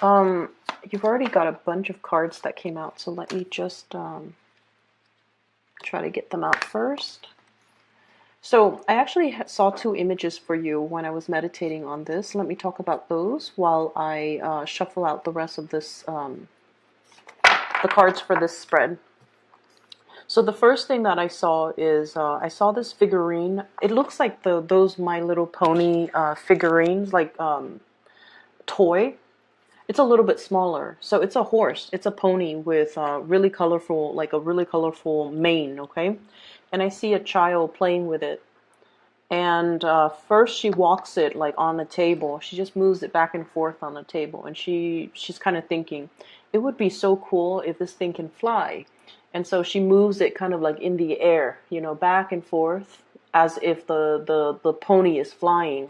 You've already got a bunch of cards that came out, so let me just try to get them out first. So I actually saw two images for you when I was meditating on this. Let me talk about those while I shuffle out the rest of this, the cards for this spread. So the first thing that I saw is I saw this figurine. It looks like those My Little Pony figurines, like toy. It's a little bit smaller. So it's a horse. It's a pony with really colorful, like a really colorful mane, okay? And I see a child playing with it. And first she walks it like on the table. She just moves it back and forth on the table. And she's kind of thinking, it would be so cool if this thing can fly. And so she moves it kind of like in the air, you know, back and forth as if the pony is flying.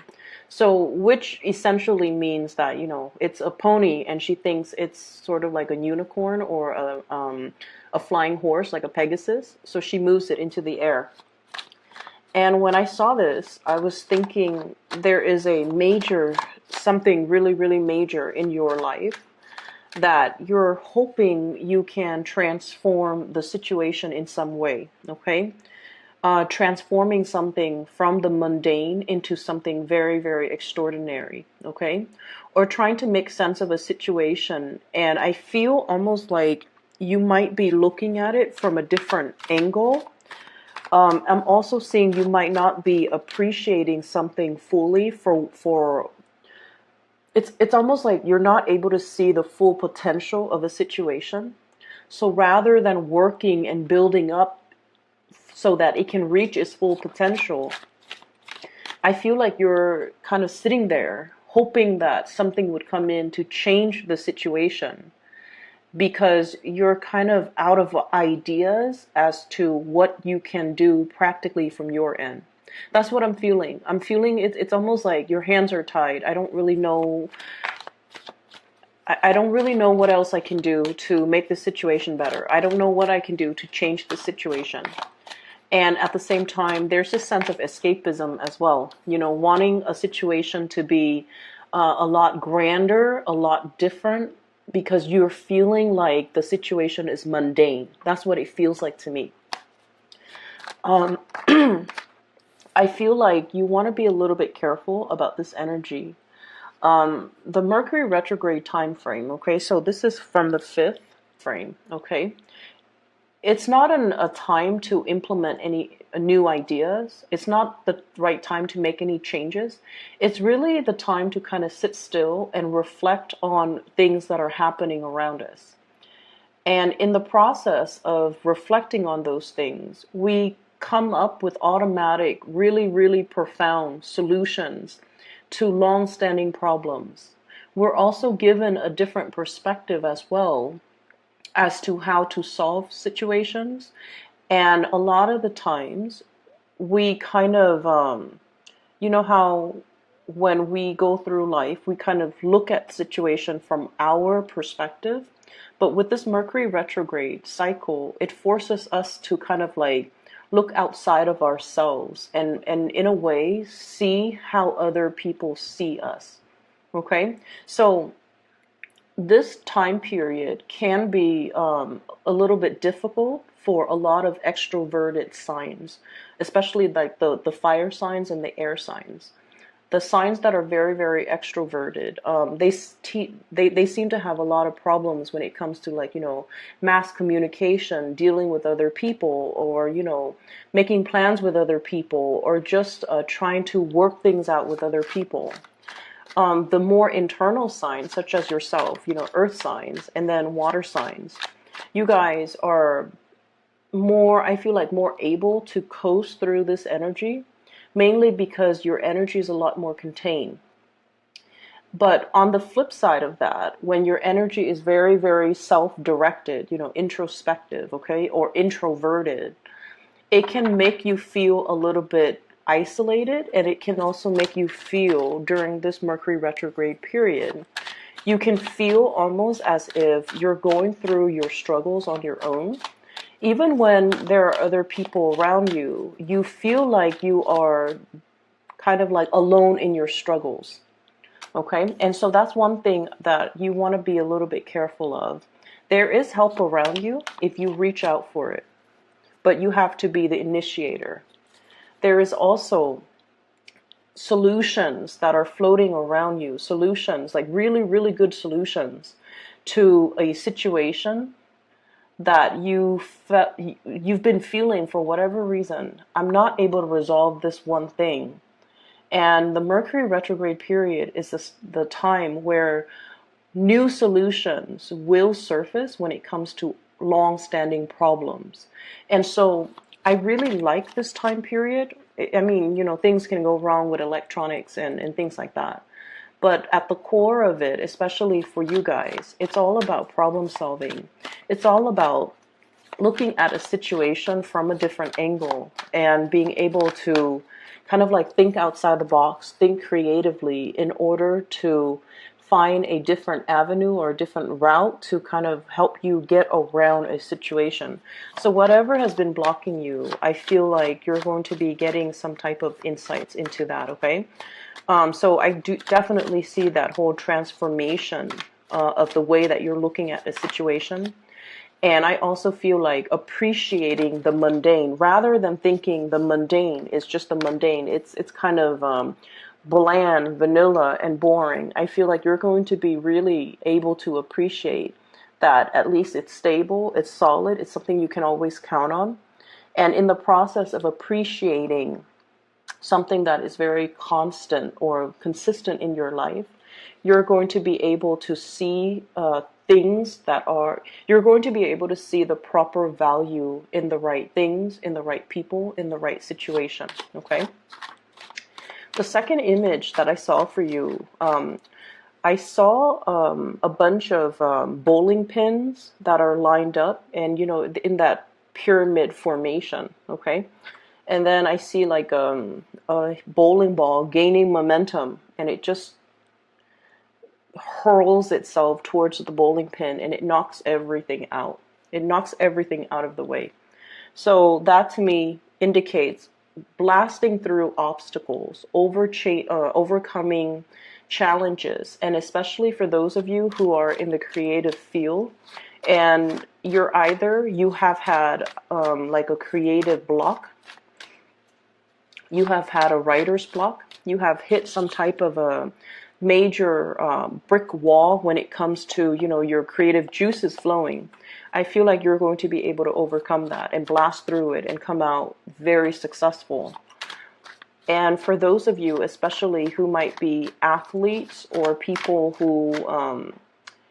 So which essentially means that, you know, it's a pony and she thinks it's sort of like a unicorn or a flying horse, like a Pegasus. So she moves it into the air. And when I saw this, I was thinking there is a major, something really, really major in your life that you're hoping you can transform the situation in some way, okay? Transforming something from the mundane into something very, very extraordinary, okay? Or trying to make sense of a situation. And I feel almost like you might be looking at it from a different angle. I'm also seeing you might not be appreciating something fully for it's almost like you're not able to see the full potential of a situation. So rather than working and building up so that it can reach its full potential, I feel like you're kind of sitting there hoping that something would come in to change the situation, because you're kind of out of ideas as to what you can do practically from your end. That's what I'm feeling. I'm feeling it's almost like your hands are tied. I don't really know. I don't really know what else I can do to make the situation better. I don't know what I can do to change the situation. And at the same time, there's this sense of escapism as well. You know, wanting a situation to be a lot grander, a lot different, because you're feeling like the situation is mundane. That's what it feels like to me. I feel like you want to be a little bit careful about this energy. The Mercury retrograde time frame, okay, so this is from the 5th frame, okay? It's not a time to implement any new ideas. It's not the right time to make any changes. It's really the time to kind of sit still and reflect on things that are happening around us. And in the process of reflecting on those things, we come up with automatic, really, really profound solutions to long-standing problems. We're also given a different perspective as well as to how to solve situations. And a lot of the times we kind of, you know how when we go through life, we kind of look at the situation from our perspective. But with this Mercury retrograde cycle, it forces us to kind of like look outside of ourselves and in a way see how other people see us. Okay? So this time period can be a little bit difficult for a lot of extroverted signs, especially like the fire signs and the air signs. The signs that are very, very extroverted, they seem to have a lot of problems when it comes to, like, you know, mass communication, dealing with other people, or, you know, making plans with other people, or just trying to work things out with other people. The more internal signs, such as yourself, you know, earth signs, and then water signs, you guys are more, I feel like, more able to coast through this energy, mainly because your energy is a lot more contained. But on the flip side of that, when your energy is very, very self-directed, you know, introspective, okay, or introverted, it can make you feel a little bit isolated, and it can also make you feel, during this Mercury retrograde period, you can feel almost as if you're going through your struggles on your own. Even when there are other people around you, you feel like you are kind of like alone in your struggles. Okay, and so that's one thing that you want to be a little bit careful of. There is help around you if you reach out for it, but you have to be the initiator. There is also solutions that are floating around you, solutions, like really, really good solutions to a situation that you've been feeling for whatever reason. I'm not able to resolve this one thing. And the Mercury retrograde period is the time where new solutions will surface when it comes to long-standing problems. And so I really like this time period. I mean, things can go wrong with electronics and things like that. But at the core of it, especially for you guys, it's all about problem solving. It's all about looking at a situation from a different angle and being able to kind of like think outside the box, think creatively in order to find a different avenue or a different route to kind of help you get around a situation. So whatever has been blocking you, I feel like you're going to be getting some type of insights into that, okay? So I do definitely see that whole transformation of the way that you're looking at a situation. And I also feel like appreciating the mundane rather than thinking the mundane is just the mundane. It's kind of bland, vanilla, and boring. I feel like you're going to be really able to appreciate that at least it's stable, it's solid, it's something you can always count on. And in the process of appreciating something that is very constant or consistent in your life, you're going to be able to see you're going to be able to see the proper value in the right things, in the right people, in the right situation, okay? The second image that I saw for you, I saw a bunch of bowling pins that are lined up and, in that pyramid formation, okay? And then I see like a bowling ball gaining momentum, and it just hurls itself towards the bowling pin, and it knocks everything out. It knocks everything out of the way. So that to me indicates blasting through obstacles, overcoming challenges, and especially for those of you who are in the creative field, and you have had like a creative block, you have had a writer's block, you have hit some type of a major brick wall when it comes to, your creative juices flowing. I feel like you're going to be able to overcome that and blast through it and come out very successful. And for those of you, especially who might be athletes or people who,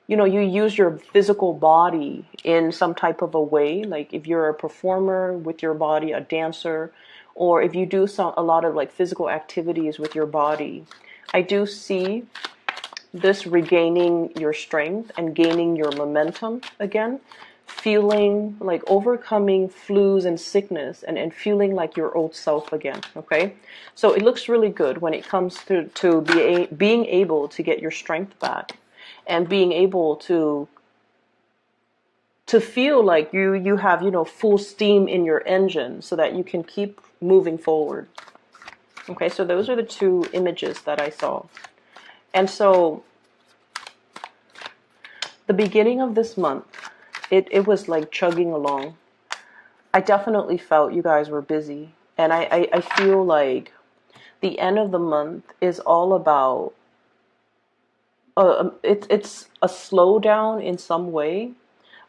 you use your physical body in some type of a way, like if you're a performer with your body, a dancer, or if you do a lot of like physical activities with your body, I do see this regaining your strength and gaining your momentum again, feeling like overcoming flus and sickness and feeling like your old self again, okay? So it looks really good when it comes to being able to get your strength back and being able to feel like you have, full steam in your engine so that you can keep moving forward. Okay, so those are the two images that I saw. And so the beginning of this month, it was like chugging along. I definitely felt you guys were busy. And I feel like the end of the month is all about, it's a slowdown in some way,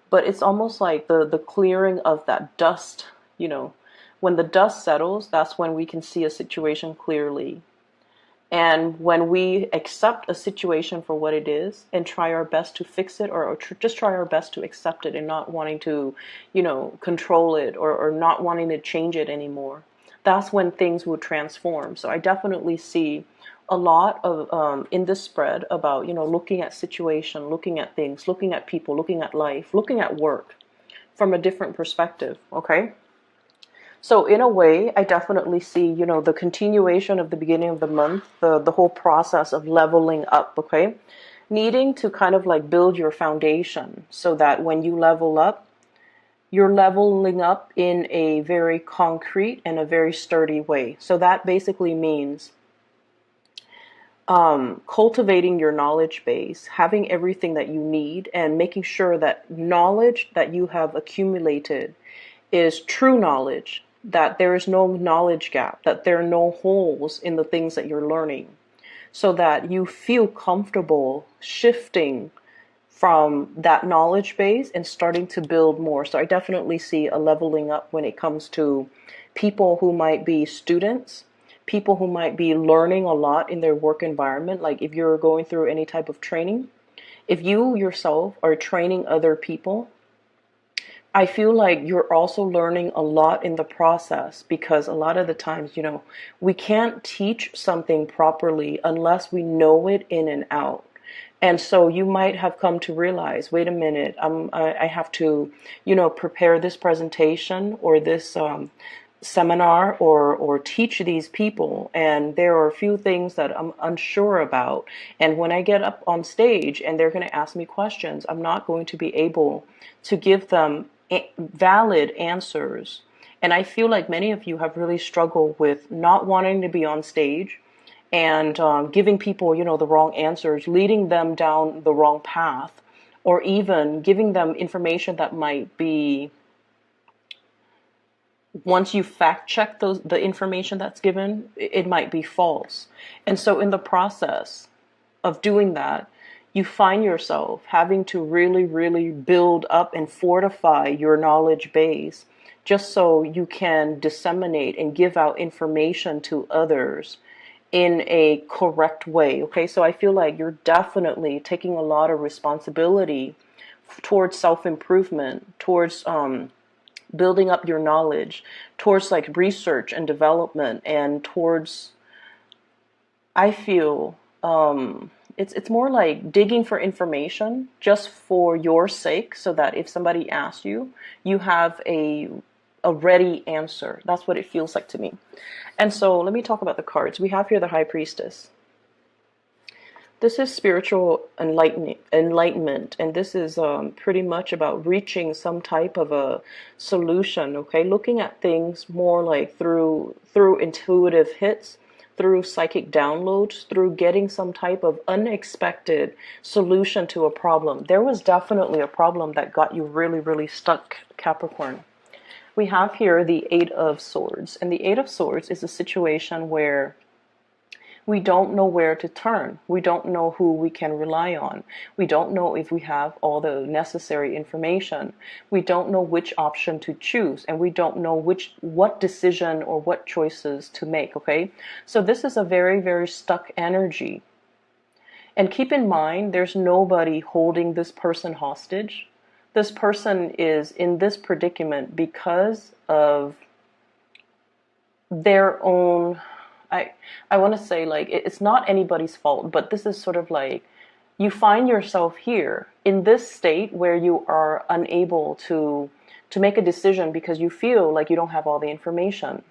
but it's almost like the clearing of that dust, when the dust settles, that's when we can see a situation clearly. And when we accept a situation for what it is and try our best to fix it, or just try our best to accept it and not wanting to, control it or not wanting to change it anymore, that's when things will transform. So I definitely see a lot of in this spread about, looking at situation, looking at things, looking at people, looking at life, looking at work from a different perspective, okay? So in a way, I definitely see, the continuation of the beginning of the month, the whole process of leveling up, okay? Needing to kind of like build your foundation so that when you level up, you're leveling up in a very concrete and a very sturdy way. So that basically means cultivating your knowledge base, having everything that you need, and making sure that knowledge that you have accumulated is true knowledge, that there is no knowledge gap, that there are no holes in the things that you're learning, so that you feel comfortable shifting from that knowledge base and starting to build more. So I definitely see a leveling up when it comes to people who might be students, people who might be learning a lot in their work environment. Like if you're going through any type of training, if you yourself are training other people, I feel like you're also learning a lot in the process, because a lot of the times, we can't teach something properly unless we know it in and out. And so you might have come to realize, wait a minute, I have to, prepare this presentation or this seminar or teach these people, and there are a few things that I'm unsure about. And when I get up on stage and they're going to ask me questions, I'm not going to be able to give them valid answers. And I feel like many of you have really struggled with not wanting to be on stage and giving people, the wrong answers, leading them down the wrong path, or even giving them information that might be, once you fact check the information that's given, it might be false. And so in the process of doing that, you find yourself having to really, really build up and fortify your knowledge base, just so you can disseminate and give out information to others in a correct way. Okay, so I feel like you're definitely taking a lot of responsibility towards self-improvement, towards building up your knowledge, towards like research and development, and towards, I feel, it's more like digging for information just for your sake, so that if somebody asks you, you have a ready answer. That's what it feels like to me. And so let me talk about the cards. We have here the High Priestess. This is spiritual enlightenment, and this is pretty much about reaching some type of a solution. Okay, looking at things more like through intuitive hits, through psychic downloads, through getting some type of unexpected solution to a problem. There was definitely a problem that got you really, really stuck, Capricorn. We have here the Eight of Swords, and the Eight of Swords is a situation where we don't know where to turn. We don't know who we can rely on. We don't know if we have all the necessary information. We don't know which option to choose, and we don't know what decision or what choices to make, okay? So this is a very, very stuck energy. And keep in mind, there's nobody holding this person hostage. This person is in this predicament because of their own, I want to say, like, it's not anybody's fault, but this is sort of like, you find yourself here in this state where you are unable to make a decision because you feel like you don't have all the information.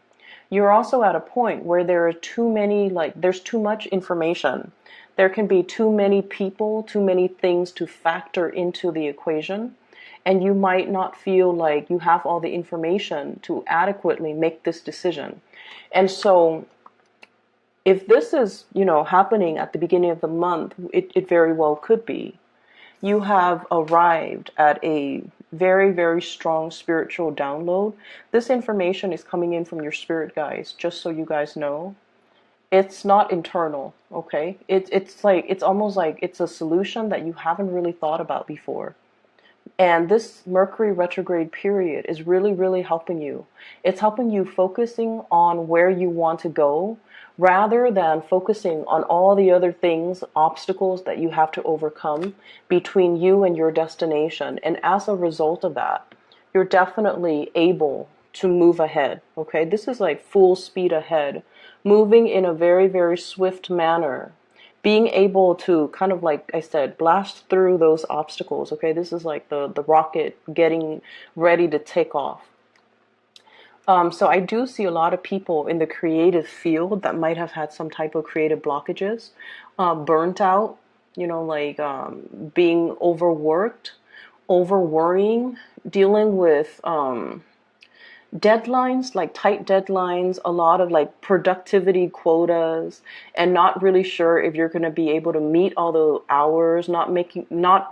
You're also at a point where there are too many, like, there's too much information. There can be too many people, too many things to factor into the equation, and you might not feel like you have all the information to adequately make this decision. And so if this is, happening at the beginning of the month, it very well could be. You have arrived at a very, very strong spiritual download. This information is coming in from your spirit guides, just so you guys know. It's not internal, okay? It's almost like it's a solution that you haven't really thought about before. And this Mercury retrograde period is really, really helping you. It's helping you focusing on where you want to go, rather than focusing on all the other things, obstacles that you have to overcome between you and your destination. And as a result of that, you're definitely able to move ahead, okay? This is like full speed ahead, moving in a very, very swift manner, being able to kind of, like I said, blast through those obstacles, okay? This is like the rocket getting ready to take off. So I do see a lot of people in the creative field that might have had some type of creative blockages, burnt out, being overworked, over worrying, dealing with deadlines, like tight deadlines, a lot of like productivity quotas, and not really sure if you're going to be able to meet all the hours, not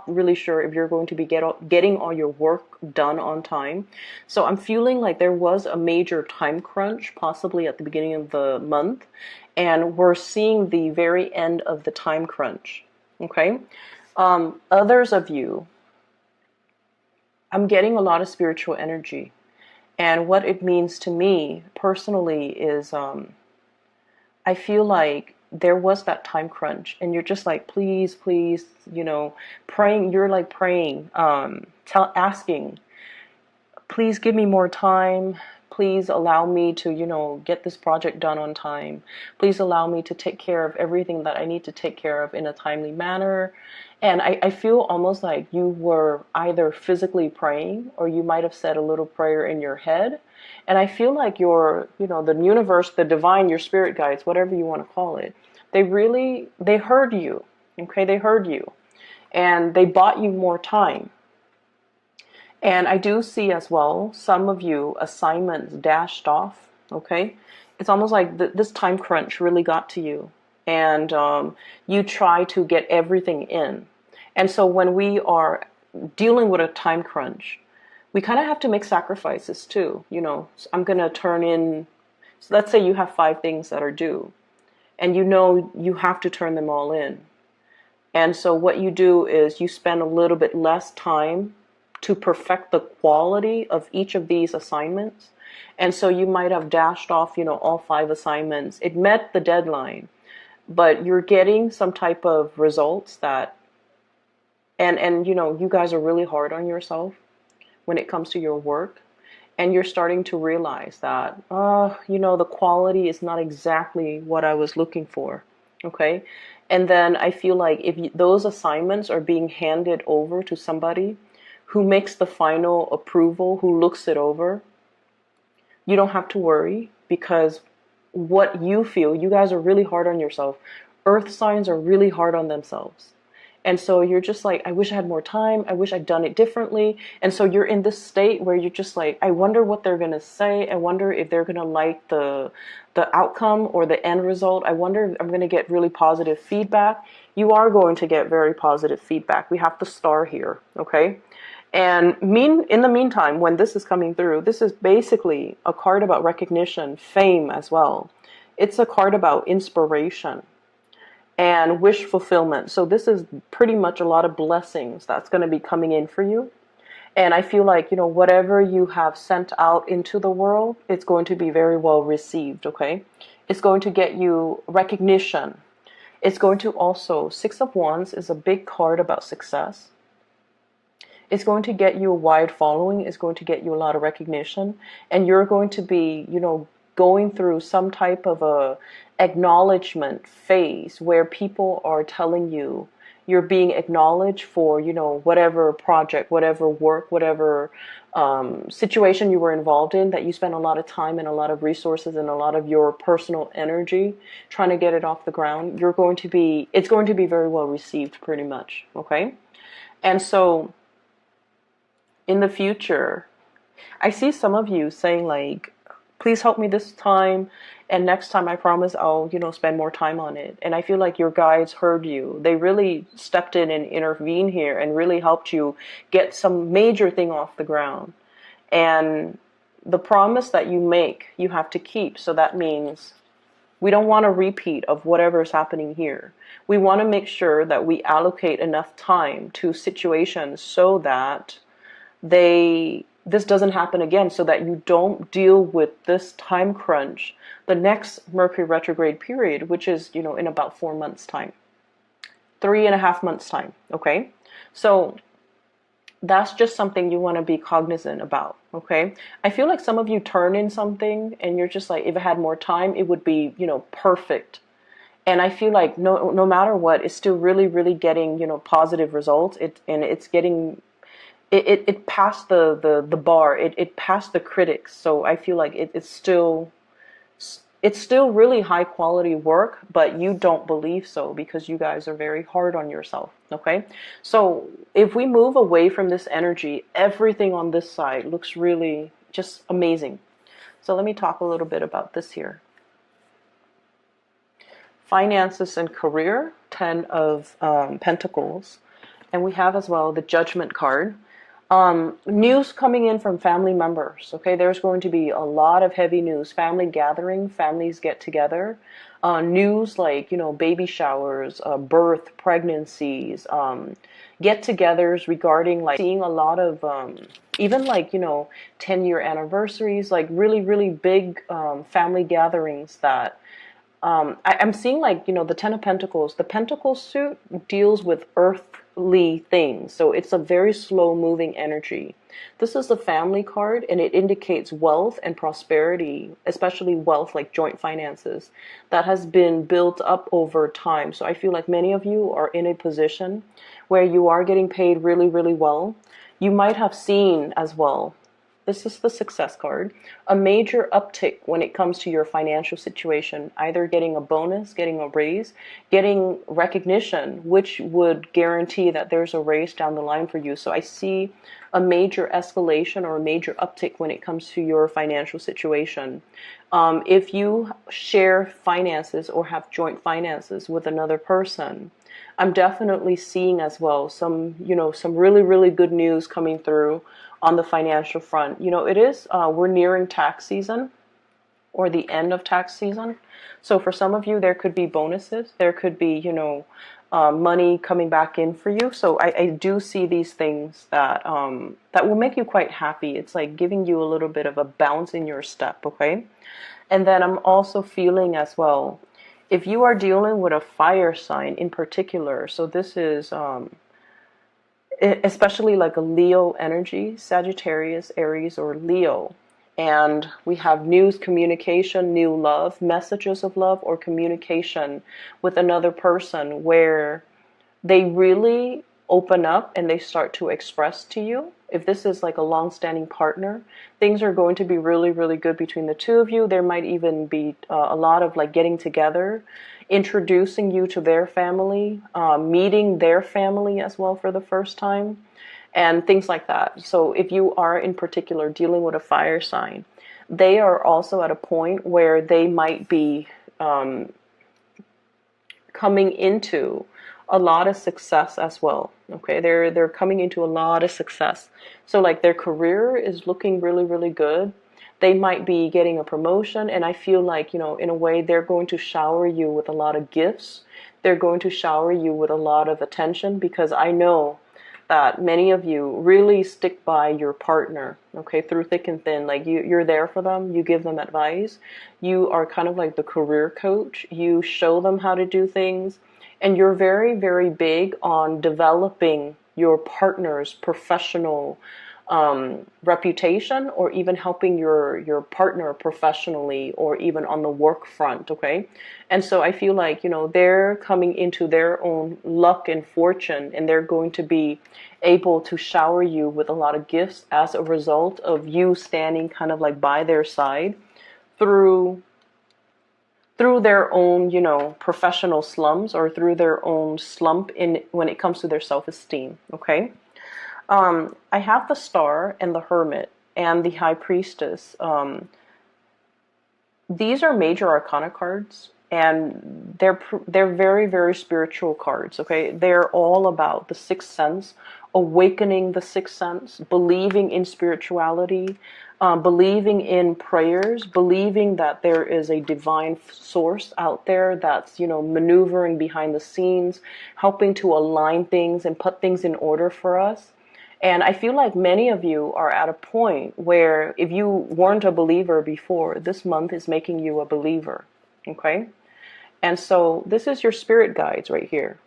really sure if you're going to be getting all your work done on time. So I'm feeling like there was a major time crunch, possibly at the beginning of the month, and we're seeing the very end of the time crunch. Okay. Others of you, I'm getting a lot of spiritual energy. And what it means to me personally is I feel like there was that time crunch and you're just like, please, please, praying. You're like praying, asking, please give me more time. Please allow me to, get this project done on time. Please allow me to take care of everything that I need to take care of in a timely manner. And I feel almost like you were either physically praying or you might have said a little prayer in your head. And I feel like the universe, the divine, your spirit guides, whatever you want to call it, they heard you. Okay, they heard you. And they bought you more time. And I do see as well, some of you assignments dashed off, okay? It's almost like this time crunch really got to you. And you try to get everything in. And so when we are dealing with a time crunch, we kind of have to make sacrifices too. I'm going to turn in, so let's say you have 5 things that are due. And you have to turn them all in. And so what you do is you spend a little bit less time to perfect the quality of each of these assignments. And so you might have dashed off, all 5 assignments. It met the deadline, but you're getting some type of results that, and you guys are really hard on yourself when it comes to your work. And you're starting to realize that, the quality is not exactly what I was looking for. Okay. And then I feel like if those assignments are being handed over to somebody who makes the final approval, who looks it over, you don't have to worry, because what you feel, you guys are really hard on yourself. Earth signs are really hard on themselves. And so you're just like, I wish I had more time. I wish I'd done it differently. And so you're in this state where you're just like, I wonder what they're going to say. I wonder if they're going to like the outcome or the end result. I wonder if I'm going to get really positive feedback. You are going to get very positive feedback. We have the star here, okay? And in the meantime, when this is coming through, this is basically a card about recognition, fame as well. It's a card about inspiration and wish fulfillment. So this is pretty much a lot of blessings that's going to be coming in for you. And I feel like, whatever you have sent out into the world, it's going to be very well received, okay? It's going to get you recognition. It's going to also, 6 of Wands is a big card about success. It's going to get you a wide following. It's going to get you a lot of recognition. And you're going to be, going through some type of a acknowledgement phase where people are telling you you're being acknowledged for, whatever project, whatever work, whatever situation you were involved in, that you spent a lot of time and a lot of resources and a lot of your personal energy trying to get it off the ground. It's going to be very well received pretty much. Okay. And so in the future, I see some of you saying like, please help me this time. And next time I promise I'll, spend more time on it. And I feel like your guides heard you. They really stepped in and intervened here and really helped you get some major thing off the ground. And the promise that you make, you have to keep. So that means we don't want a repeat of whatever is happening here. We want to make sure that we allocate enough time to situations so that this doesn't happen again, so that you don't deal with this time crunch the next Mercury retrograde period, which is, in about 4 months' time, 3.5 months' time. Okay. So that's just something you want to be cognizant about. Okay. I feel like some of you turn in something and you're just like, if I had more time, it would be, perfect. And I feel like no matter what, it's still really, really getting, positive results. It's getting, it passed the bar. It passed the critics. So I feel like it's still really high quality work, but you don't believe so because you guys are very hard on yourself. Okay. So if we move away from this energy, everything on this side looks really just amazing. So let me talk a little bit about this here. Finances and career, 10 of Pentacles. And we have as well the Judgment card. News coming in from family members. Okay, there's going to be a lot of heavy news. Family gathering, families get together. News like, baby showers, birth, pregnancies, get-togethers regarding like seeing a lot of even like 10-year anniversaries, like really, really big family gatherings that I'm seeing like, the Ten of Pentacles. The Pentacle suit deals with earthly things. So it's a very slow moving energy. This is the family card, and it indicates wealth and prosperity, especially wealth like joint finances that has been built up over time. So I feel like many of you are in a position where you are getting paid really, really well. You might have seen as well, this is the Success card, a major uptick when it comes to your financial situation, either getting a bonus, getting a raise, getting recognition, which would guarantee that there's a raise down the line for you. So I see a major escalation or a major uptick when it comes to your financial situation. If you share finances or have joint finances with another person, I'm definitely seeing as well some really, really good news coming through on the financial front. It is, we're nearing tax season or the end of tax season. So for some of you, there could be bonuses. There could be, money coming back in for you. So I do see these things that that will make you quite happy. It's like giving you a little bit of a bounce in your step, okay? And then I'm also feeling as well, if you are dealing with a fire sign in particular, so this is especially like a Leo energy, Sagittarius, Aries, or Leo. And we have news, communication, new love, messages of love, or communication with another person where they really open up and they start to express to you. If this is like a long-standing partner, things are going to be really, really good between the two of you. There might even be a lot of like getting together, introducing you to their family, meeting their family as well for the first time, and things like that. So if you are in particular dealing with a fire sign, they are also at a point where they might be coming into a lot of success as well. Okay, they're coming into a lot of success. So like their career is looking really, really good. They might be getting a promotion, and I feel like, in a way, they're going to shower you with a lot of gifts. They're going to shower you with a lot of attention, because I know that many of you really stick by your partner, okay, through thick and thin. Like you're there for them. You give them advice. You are kind of like the career coach. You show them how to do things. And you're very, very big on developing your partner's professional reputation, or even helping your partner professionally, or even on the work front, okay? And so I feel like, they're coming into their own luck and fortune, and they're going to be able to shower you with a lot of gifts as a result of you standing kind of like by their side through their own, professional slums, or through their own slump when it comes to their self-esteem, okay? I have the Star and the Hermit and the High Priestess. These are major arcana cards, and they're very, very spiritual cards, okay? They're all about the sixth sense, awakening the sixth sense, believing in spirituality, believing in prayers, believing that there is a divine source out there that's, maneuvering behind the scenes, helping to align things and put things in order for us. And I feel like many of you are at a point where if you weren't a believer before, this month is making you a believer, okay? And so this is your spirit guides right here,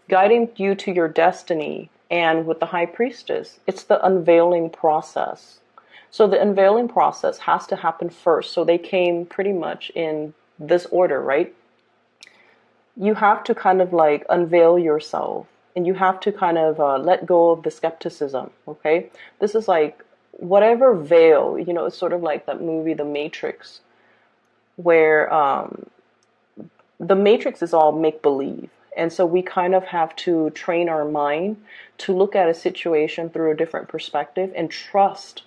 guiding you to your destiny. And with the High Priestess, it's the unveiling process. So the unveiling process has to happen first. So they came pretty much in this order, right? You have to kind of like unveil yourself. And you have to kind of let go of the skepticism, okay? This is like whatever veil, it's sort of like that movie, The Matrix, where the Matrix is all make-believe. And so we kind of have to train our mind to look at a situation through a different perspective and trust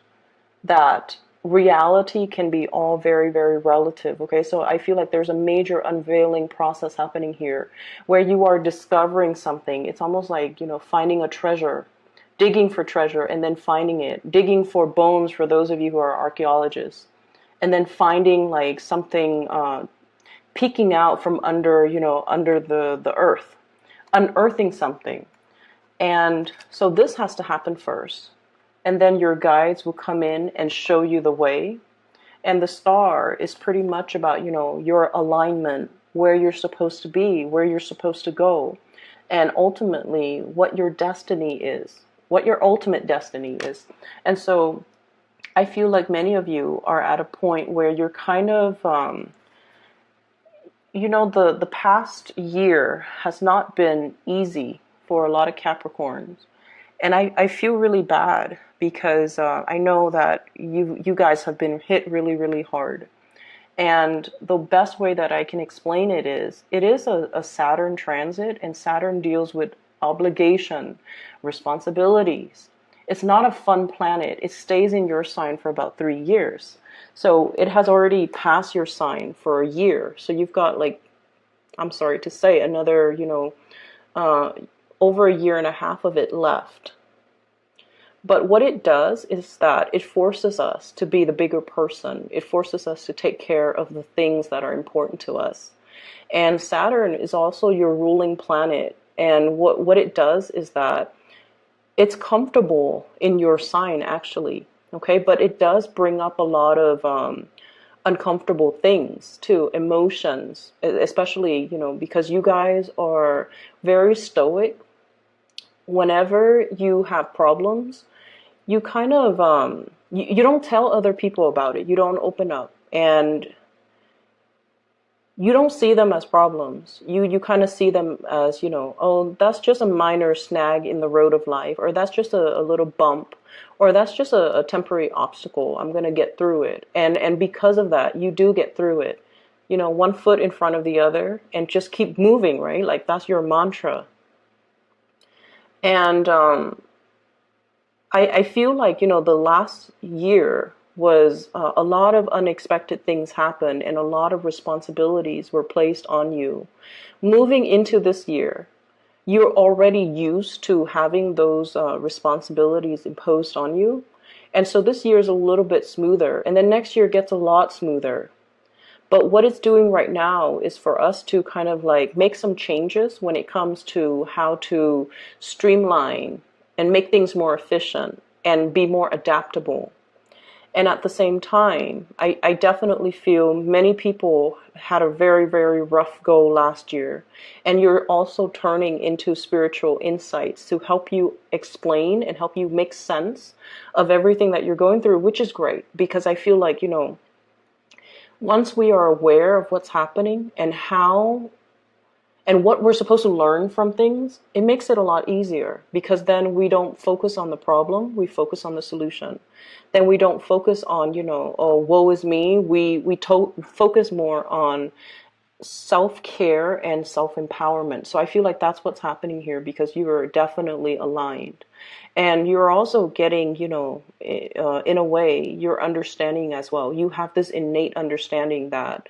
that reality can be all very, very relative. Okay, so I feel like there's a major unveiling process happening here where you are discovering something. It's almost like, finding a treasure, digging for treasure and then finding it, digging for bones for those of you who are archaeologists, and then finding like something peeking out from under, under the earth, unearthing something. And so this has to happen first. And then your guides will come in and show you the way. And the star is pretty much about, your alignment, where you're supposed to be, where you're supposed to go, and ultimately what your destiny is, what your ultimate destiny is. And so I feel like many of you are at a point where you're kind of, the past year has not been easy for a lot of Capricorns. And I feel really bad because I know that you guys have been hit really, really hard. And the best way that I can explain it is a Saturn transit, and Saturn deals with obligation, responsibilities. It's not a fun planet. It stays in your sign for about 3 years. So it has already passed your sign for a year. So you've got, like, I'm sorry to say, another, over a year and a half of it left. But what it does is that it forces us to be the bigger person. It forces us to take care of the things that are important to us. And Saturn is also your ruling planet. And what it does is that it's comfortable in your sign, actually. Okay, but it does bring up a lot of uncomfortable things too, emotions, especially, because you guys are very stoic. Whenever you have problems, you kind of, you don't tell other people about it. You don't open up, and you don't see them as problems. You kind of see them as, oh, that's just a minor snag in the road of life, or that's just a little bump, or that's just a temporary obstacle. I'm going to get through it. And because of that, you do get through it. One foot in front of the other and just keep moving, right? Like that's your mantra. And I feel like, the last year was a lot of unexpected things happened and a lot of responsibilities were placed on you. Moving into this year, you're already used to having those responsibilities imposed on you. And so this year is a little bit smoother. And then next year gets a lot smoother. But what it's doing right now is for us to kind of like make some changes when it comes to how to streamline and make things more efficient and be more adaptable. And at the same time, I definitely feel many people had a very, very rough go last year. And you're also turning into spiritual insights to help you explain and help you make sense of everything that you're going through, which is great. Because I feel like, once we are aware of what's happening and how and what we're supposed to learn from things, it makes it a lot easier, because then we don't focus on the problem, we focus on the solution. Then we don't focus on, oh, woe is me. We focus more on self-care and self-empowerment. So I feel like that's what's happening here, because you are definitely aligned. And you're also getting, in a way, you're understanding as well. You have this innate understanding that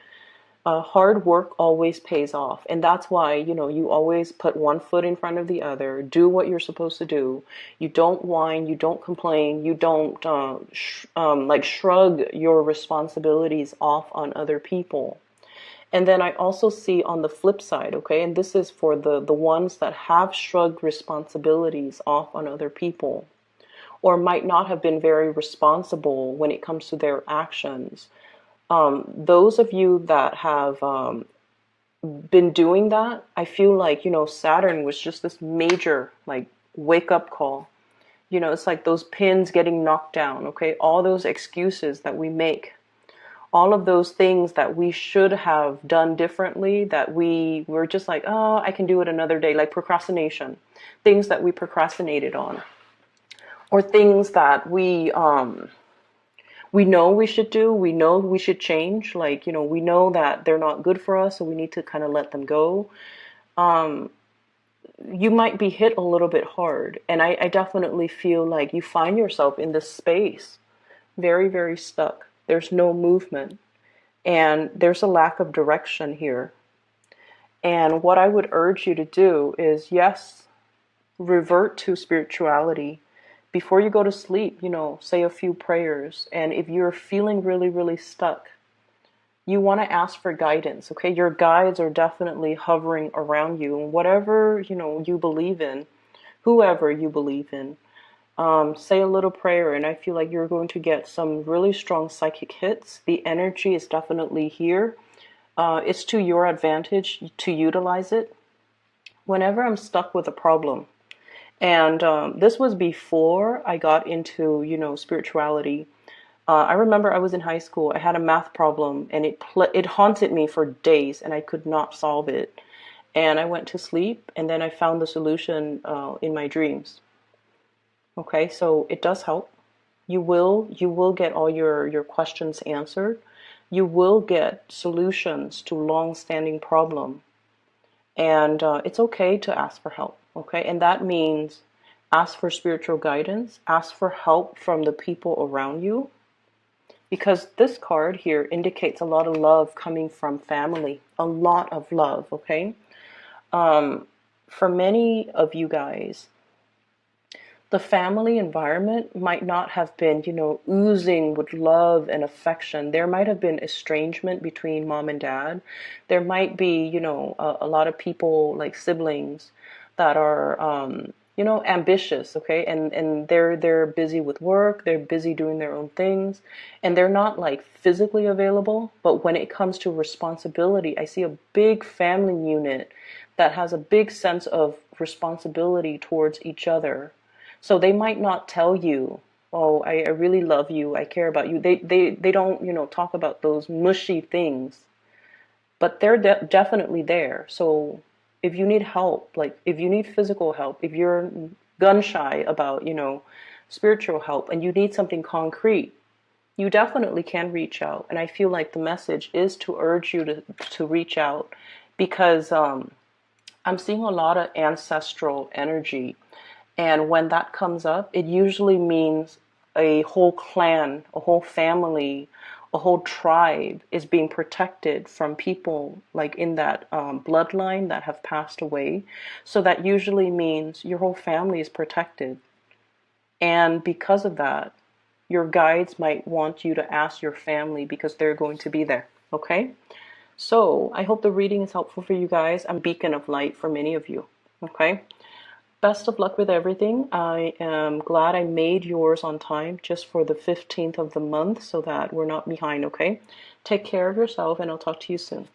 hard work always pays off. And that's why, you always put one foot in front of the other, do what you're supposed to do. You don't whine, you don't complain, you don't shrug your responsibilities off on other people. And then I also see on the flip side, okay, and this is for the ones that have shrugged responsibilities off on other people, or might not have been very responsible when it comes to their actions. Those of you that have been doing that, I feel like, Saturn was just this major, like, wake up call. It's like those pins getting knocked down, okay? All those excuses that we make, all of those things that we should have done differently, that we were just like, oh, I can do it another day, like procrastination, things that we procrastinated on, or things that we know we should do, we know we should change, like, we know that they're not good for us, so we need to kind of let them go. You might be hit a little bit hard, and I definitely feel like you find yourself in this space very, very stuck. There's no movement, and there's a lack of direction here. And what I would urge you to do is, yes, revert to spirituality. Before you go to sleep, say a few prayers. And if you're feeling really, really stuck, you want to ask for guidance, okay? Your guides are definitely hovering around you. And whatever, you believe in, whoever you believe in, say a little prayer, and I feel like you're going to get some really strong psychic hits. The energy is definitely here. It's to your advantage to utilize it. Whenever I'm stuck with a problem, and this was before I got into, spirituality. I remember I was in high school. I had a math problem, and it haunted me for days, and I could not solve it. And I went to sleep, and then I found the solution in my dreams. Okay, so it does help. You will get all your questions answered. You will get solutions to long-standing problem. And it's okay to ask for help, okay? And that means ask for spiritual guidance, ask for help from the people around you, because this card here indicates a lot of love coming from family, a lot of love, okay? For many of you guys, the family environment might not have been, oozing with love and affection. There might have been estrangement between mom and dad. There might be, a lot of people like siblings that are, ambitious, okay? And they're busy with work. They're busy doing their own things, and they're not like physically available. But when it comes to responsibility, I see a big family unit that has a big sense of responsibility towards each other. So they might not tell you, oh, I really love you, I care about you. They don't, talk about those mushy things, but they're definitely there. So if you need help, like if you need physical help, if you're gun shy about, spiritual help, and you need something concrete, you definitely can reach out. And I feel like the message is to urge you to reach out, because I'm seeing a lot of ancestral energy. And when that comes up, it usually means a whole clan, a whole family, a whole tribe is being protected from people like in that bloodline that have passed away. So that usually means your whole family is protected. And because of that, your guides might want you to ask your family, because they're going to be there. Okay? So I hope the reading is helpful for you guys. I'm a beacon of light for many of you. Okay? Best of luck with everything. I am glad I made yours on time just for the 15th of the month so that we're not behind, okay? Take care of yourself, and I'll talk to you soon.